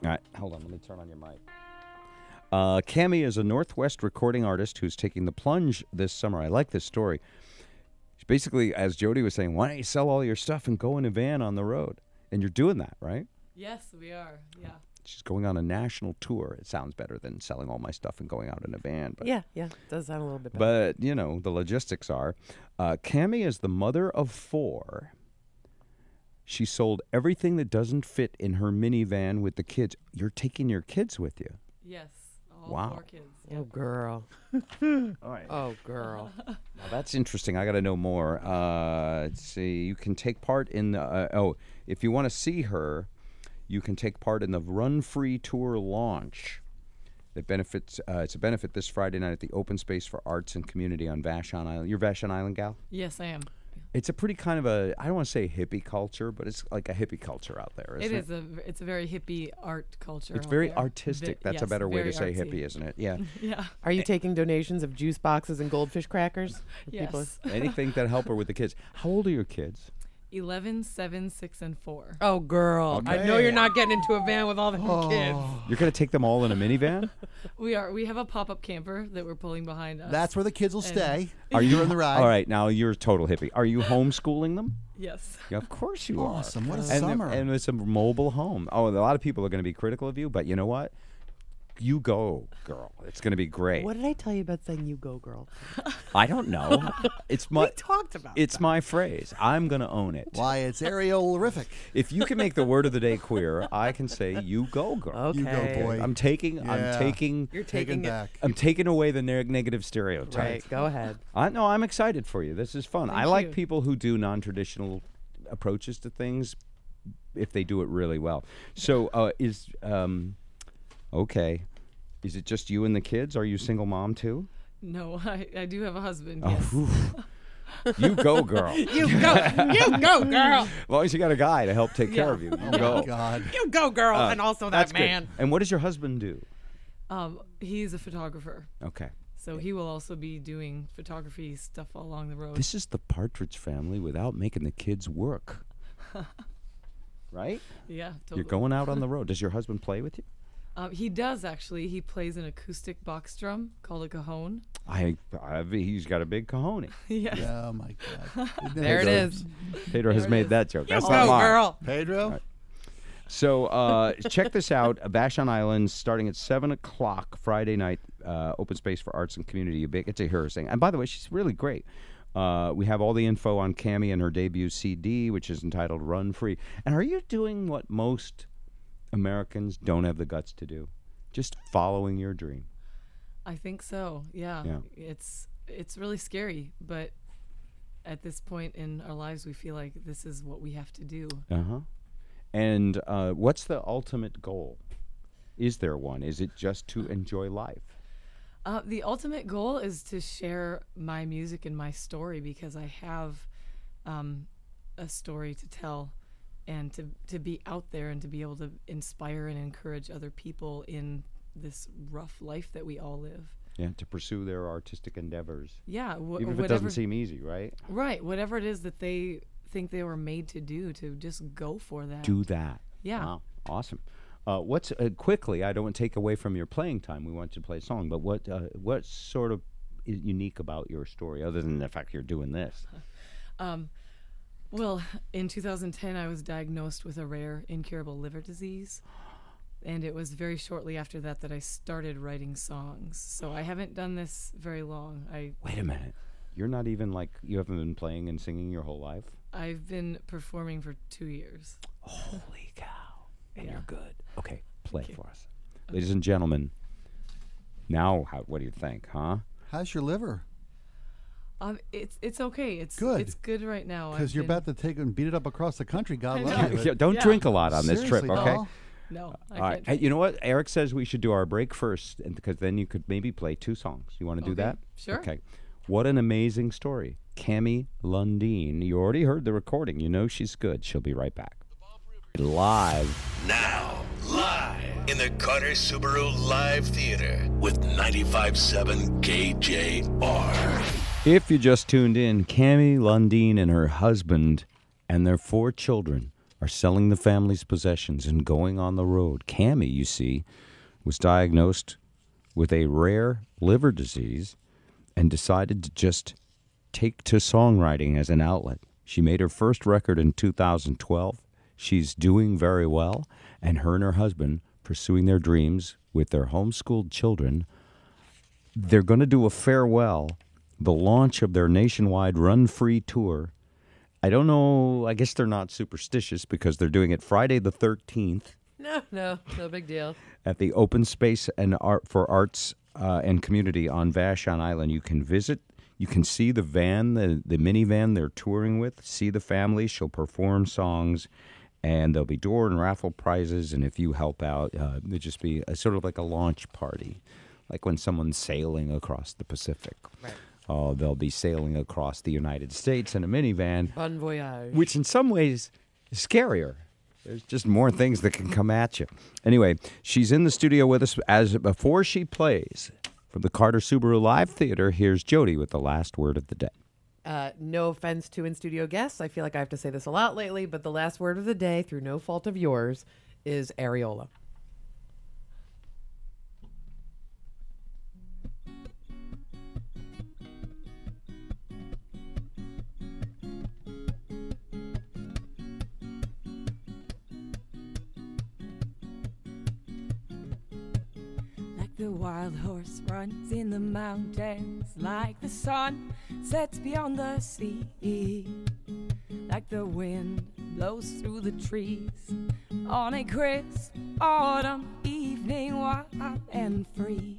All right, hold on. Let me turn on your mic. Cami is a Northwest recording artist who's taking the plunge this summer. I like this story. She's basically, as Jody was saying, why don't you sell all your stuff and go in a van on the road? And you're doing that, right? Yes, we are. Yeah. She's going on a national tour. It sounds better than selling all my stuff and going out in a van. But, Yeah, it does sound a little bit better. But, the logistics are. Cami is the mother of 4. She sold everything that doesn't fit in her minivan with the kids. You're taking your kids with you. Yes. All Wow. 4 kids. Oh, Yep. girl. All right. Oh, girl. Now that's interesting. I got to know more. Let's see. You can take part in the. If you want to see her, you can take part in the Run Free Tour launch. That benefits. It's a benefit this Friday night at the Open Space for Arts and Community on Vashon Island. You're Vashon Island gal? Yes, I am. It's a pretty kind of a. I don't want to say hippie culture, but it's like a hippie culture out there. Isn't it? It's a very hippie art culture. It's out very there. artistic. That's a yes, better way to very say artsy. hippie, isn't it? Yeah. Yeah. Are you taking donations of juice boxes and goldfish crackers? for people? Yes. Anything that help her with the kids. How old are your kids? 11, 7, 6, and 4. Oh, girl. I know you're not getting into a van with all the kids. You're going to take them all in a minivan? We are. We have a pop-up camper that we're pulling behind us. That's where the kids will And- stay. Are you during the ride? All right, now you're a total hippie. Are you homeschooling them? Yes. Yeah, of course you Awesome. What a are. And, summer. and it's a mobile home. Oh, a lot of people are going to be critical of you, but you know what? You go, girl. It's going to be great. What did I tell you about saying you go, girl? I don't know. It's my. We talked about It's my phrase. I'm going to own it. Why, it's aerial-rific. If you can make the word of the day queer, I can say you go, girl. Okay. You go, boy. I'm taking. Yeah. I'm taking. You're Taken taking it. back. I'm taking away the negative stereotype. Right. Go ahead. I know. I'm excited for you. This is fun. I Thank like you. people who do non-traditional approaches to things if they do it really well. So okay. Is it just you and the kids? Are you a single mom too? No, I do have a husband. Oh, Yes. whew. You go, girl. You go, girl. As long as you got a guy to help take care Yeah. of you. You Oh, go. my God. You go, girl. and also That's that man. good. And what does your husband do? He's a photographer, Okay. so he will also be doing photography stuff along the road. This is the Partridge Family without making the kids work. Right? Yeah, totally. You're going out on the road. Does your husband play with you? He does actually. He plays an acoustic box drum called a cajon. He's got a big cojones. Yes. Yeah, oh, my God. There it is. Pedro has it made is. that joke. That's Go, not mine. girl. Pedro? So check this out. Vashon Island starting at 7 o'clock Friday night. Open Space for Arts and Community. You get to hear her sing. And by the way, she's really great. We have all the info on Cami and her debut CD, which is entitled Run Free. And are you doing what most Americans don't have the guts to do? Just following your dream. I think so. Yeah. Yeah. It's really scary, but at this point in our lives, we feel like this is what we have to do. Uh-huh. And what's the ultimate goal? Is there one? Is it just to enjoy life? The ultimate goal is to share my music and my story, because I have a story to tell, and to be out there and to be able to inspire and encourage other people in this rough life that we all live. Yeah, to pursue their artistic endeavors. Yeah, Even if it doesn't seem easy, right? right. Whatever it is that they think they were made to do, to just go for that. Do that. Yeah. Wow. Awesome. What's quickly? I don't want to take away from your playing time. We want you to play a song, but what's sort of unique about your story, other than the fact you're doing this? Well, in 2010, I was diagnosed with a rare, incurable liver disease. And it was very shortly after that that I started writing songs. So I haven't done this very long. Wait a minute. You're not even you haven't been playing and singing your whole life? I've been performing for 2 years. Holy cow. And Yeah. you're good. Okay, play for us. Ladies and gentlemen, now what do you think, huh? How's your liver? It's okay. It's Good. It's good right now. Because you're about to take and beat it up across the country. God I love know. you. Yeah, don't Yeah. drink a lot on this trip, Seriously, okay? doll. No, I All right. can't. Hey, you know what? Eric says we should do our break first, because then you could maybe play 2 songs. You want to do Okay, that? sure. Okay. What an amazing story. Cami Lundeen. You already heard the recording. You know she's good. She'll be right back. Live. Now, live in the Carter Subaru Live Theater with 95.7 KJR. If you just tuned in, Cami Lundeen and her husband and their 4 children are selling the family's possessions and going on the road. Cammy, you see, was diagnosed with a rare liver disease and decided to just take to songwriting as an outlet. She made her first record in 2012. She's doing very well, and her husband pursuing their dreams with their homeschooled children. They're going to do a farewell, the launch of their nationwide Run Free tour. I don't know, I guess they're not superstitious because they're doing it Friday the 13th No big deal. at the Open Space and Art for Arts and Community on Vashon Island. You can visit. You can see the van, the minivan they're touring with, see the family. She'll perform songs, and there'll be door and raffle prizes. And if you help out, it'll just be sort of like a launch party, like when someone's sailing across the Pacific. Right. They'll be sailing across the United States in a minivan, Bon voyage. which in some ways is scarier. There's just more things that can come at you. Anyway, she's in the studio with us before she plays. From the Carter Subaru Live Theater, here's Jody with the last word of the day. No offense to in-studio guests. I feel like I have to say this a lot lately, but the last word of the day, through no fault of yours, is areola. The wild horse runs in the mountains, like the sun sets beyond the sea, like the wind blows through the trees on a crisp autumn evening, wild and free.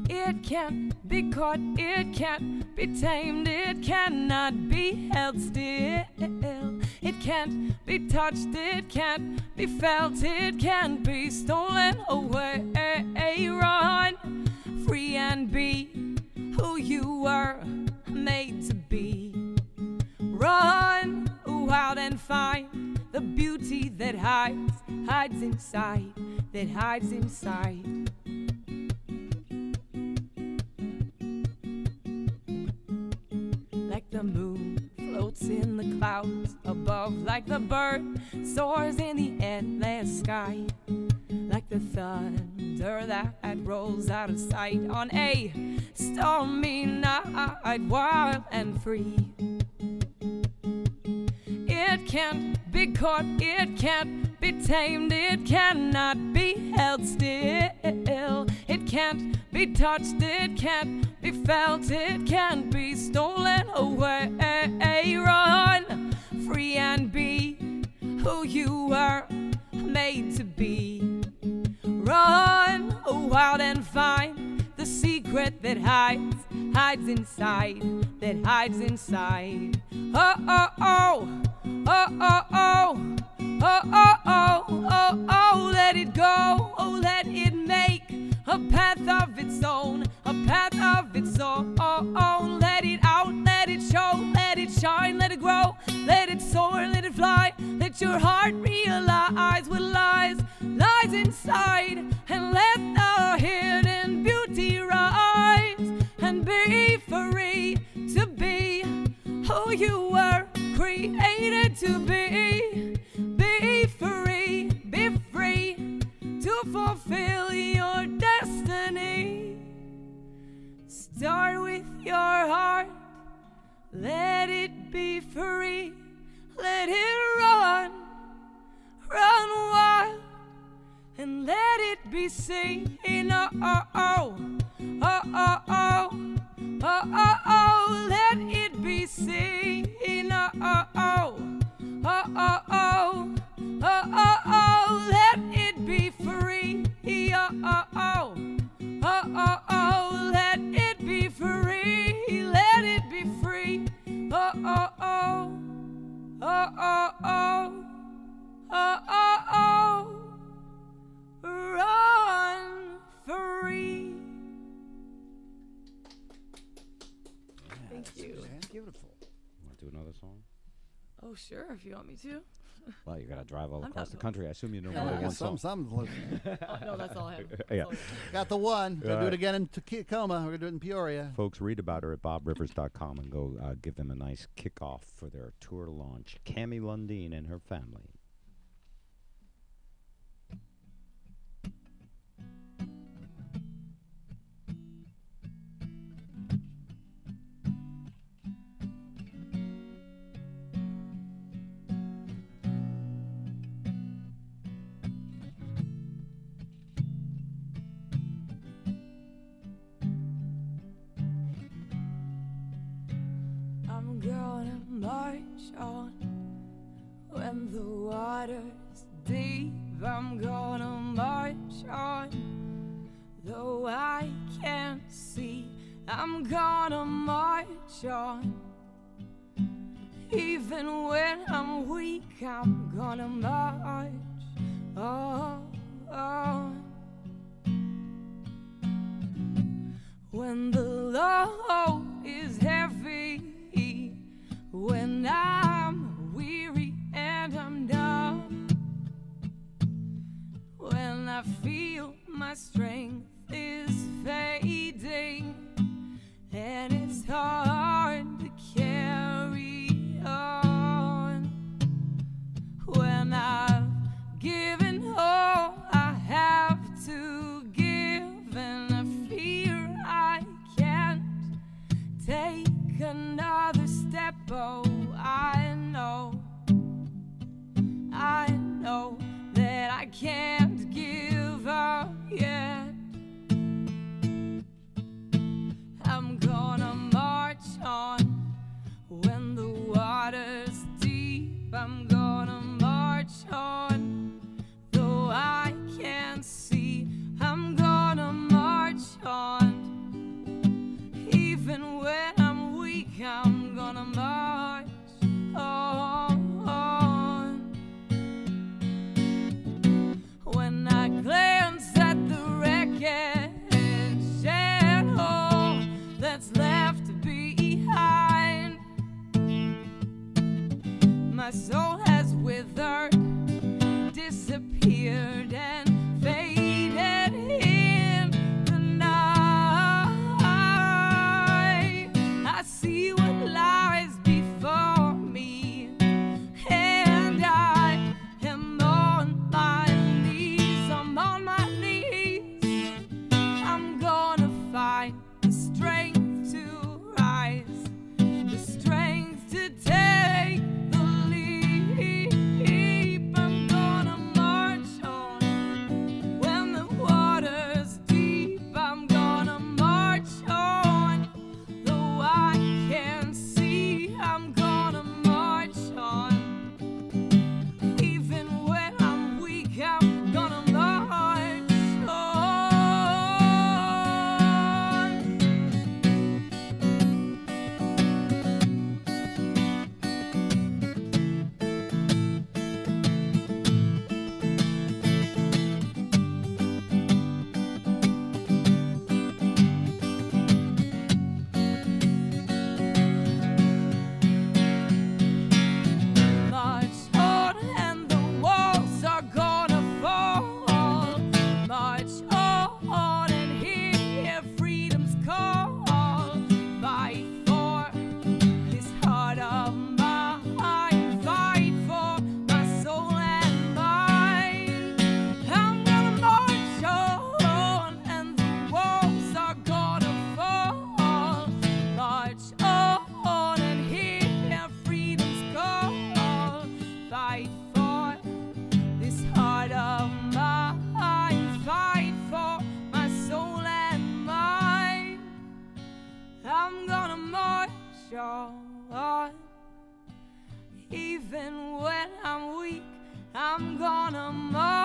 It can't be caught, it can't be tamed, it cannot be held still. It can't be touched, it can't be felt, it can't be stolen away. Run free and be who you were made to be. Run wild and find the beauty that hides inside, that hides inside. Like the moon floats in the clouds above, like the bird soars in the endless sky, like the thunder that rolls out of sight on a stormy night, wild and free. It can't be caught, it can't be tamed, it cannot be held still. It can't be touched, it can't be felt, it can't be stolen away. Run free and be who you were made to be. Run wild and find the secret that hides inside, that hides inside. Oh, oh, oh, oh, oh, oh, oh, oh, oh, oh, oh, let it go, oh, let it make a path of its own, a path of its own. Oh, oh, let it out, let it show, let it shine, let it grow, let it soar, let it fly. Let your heart realize what lies inside, and let the hidden beauty rise, and be free to be who you were created to be. Be free to fulfill your destiny. Start with your heart, let it be free, let it run wild, and let it be seen. Oh, oh, oh, oh, oh, oh, oh, oh, oh, let it be seen. Oh, oh, oh, oh, oh, oh, oh, oh, oh, let it be free. Oh, oh, oh, oh, oh, oh, let it be free, let it be free. Oh, oh, oh, oh, oh, oh, oh, oh, oh, run free. Thank you. Beautiful. Want to do another song? Oh, sure, if you want me to. Well, you got to drive all I'm across not the country. I assume you know Yeah, more than I one guess song. some listen. Oh, no, that's all I have. Yeah. Got the one. Gonna do Right. it again in Tacoma. We're gonna do it in Peoria. Folks, read about her at bobrivers.com and go give them a nice kickoff for their tour launch. Cami Lundeen and her family. I'm gonna march on when the water's deep. I'm gonna march on, though I can't see. I'm gonna march on, even when I'm weak. I'm gonna march on. When the load is heavy, when I'm weary and I'm numb, when I feel my strength is fading and it's hard to carry on, when I've given all I have to give and I fear I can't take another step. Oh, I know that I can't give up yet. I'm gonna march on when the water's deep. I'm gonna march on, though I can't see. I'm gonna march on, even when I'm weak. I'm gonna march on. When I glance at the wreckage and all that's left behind, my soul has withered, disappeared, and faded in the night. I see what lies before me, and I am on my knees. I'm on my knees. I'm gonna find the strength to rise, the strength to take the leap. I'm gonna march on when the water's deep. I'm gonna march on, though I can't see. I'm gonna march on, even when I'm weak. I'm gonna march on. March on and the walls are gonna fall. March on and hear freedom's call. Fight for this heart of mine. Fight for my soul and mind. I'm gonna march on and the walls are gonna fall. March on and hear freedom's call. Fight for this heart of mine. Fight for my soul and mind. I'm gonna march on, even when I'm weak. I'm gonna march